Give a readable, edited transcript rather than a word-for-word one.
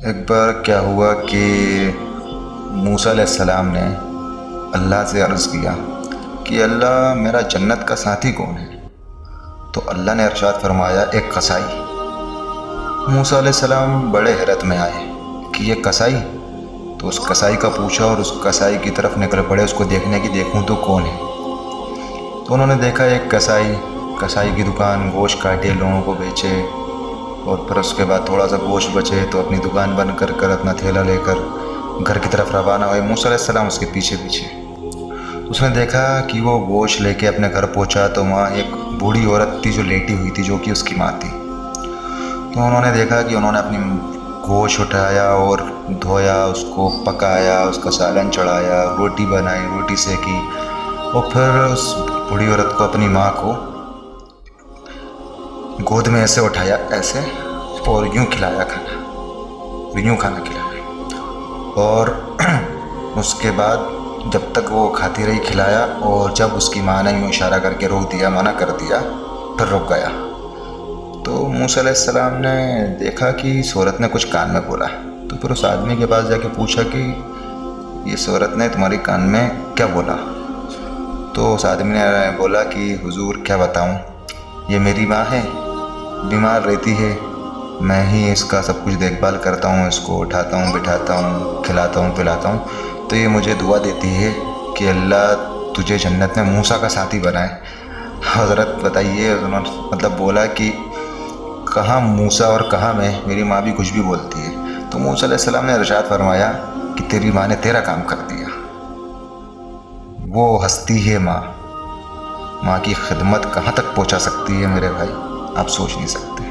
ایک بار کیا ہوا کہ موسیٰ علیہ السلام نے اللہ سے عرض کیا کہ اللہ میرا جنت کا ساتھی کون ہے؟ تو اللہ نے ارشاد فرمایا ایک قصائی۔ موسیٰ علیہ السلام بڑے حیرت میں آئے کہ یہ قصائی؟ تو اس قصائی کا پوچھا اور اس قصائی کی طرف نکل پڑے اس کو دیکھنے کی، دیکھوں تو کون ہے؟ تو انہوں نے دیکھا ایک قصائی کی دکان، گوشت کاٹے، لوگوں کو بیچے، اور پھر اس کے بعد تھوڑا سا گوشت بچے تو اپنی دکان بند کر اپنا تھیلا لے کر گھر کی طرف روانہ ہوئے۔ موسیٰ علیہ السلام اس کے پیچھے اس نے دیکھا کہ وہ گوشت لے کے اپنے گھر پہنچا تو وہاں ایک بوڑھی عورت تھی جو لیٹی ہوئی تھی، جو کہ اس کی ماں تھی۔ تو انہوں نے دیکھا کہ انہوں نے اپنی گوشت اٹھایا اور دھویا، اس کو پکایا، اس کا سالن چڑھایا، روٹی بنائی، روٹی سیکی، اور پھر اس بوڑھی عورت کو، اپنی ماں کو گود میں ایسے اٹھایا، ایسے، اور یوں کھلایا کھانا کھلایا، اور اس کے بعد جب تک وہ کھاتی رہی کھلایا، اور جب اس کی ماں نے یوں اشارہ کر کے روک دیا، منع کر دیا، پھر رک گیا۔ تو موسیٰ علیہ السلام نے دیکھا کہ اس عورت نے کچھ کان میں بولا، تو پھر اس آدمی کے پاس جا کے پوچھا کہ اس عورت نے تمہاری کان میں کیا بولا؟ تو اس آدمی نے بولا کہ حضور کیا بتاؤں، یہ میری ماں ہے، بیمار رہتی ہے، میں ہی اس کا سب کچھ دیکھ بھال کرتا ہوں، اس کو اٹھاتا ہوں، بٹھاتا ہوں، کھلاتا ہوں، پلاتا ہوں، تو یہ مجھے دعا دیتی ہے کہ اللہ تجھے جنت میں موسیٰ کا ساتھی بنائے۔ حضرت بتائیے، مطلب بولا کہ کہاں موسیٰ اور کہاں میں، میری ماں بھی کچھ بھی بولتی ہے۔ تو موسیٰ علیہ السلام نے ارشاد فرمایا کہ تیری ماں نے تیرا کام کر دیا، وہ ہستی ہے ماں کی خدمت کہاں تک پہنچا سکتی ہے میرے بھائی، آپ سوچ نہیں سکتے۔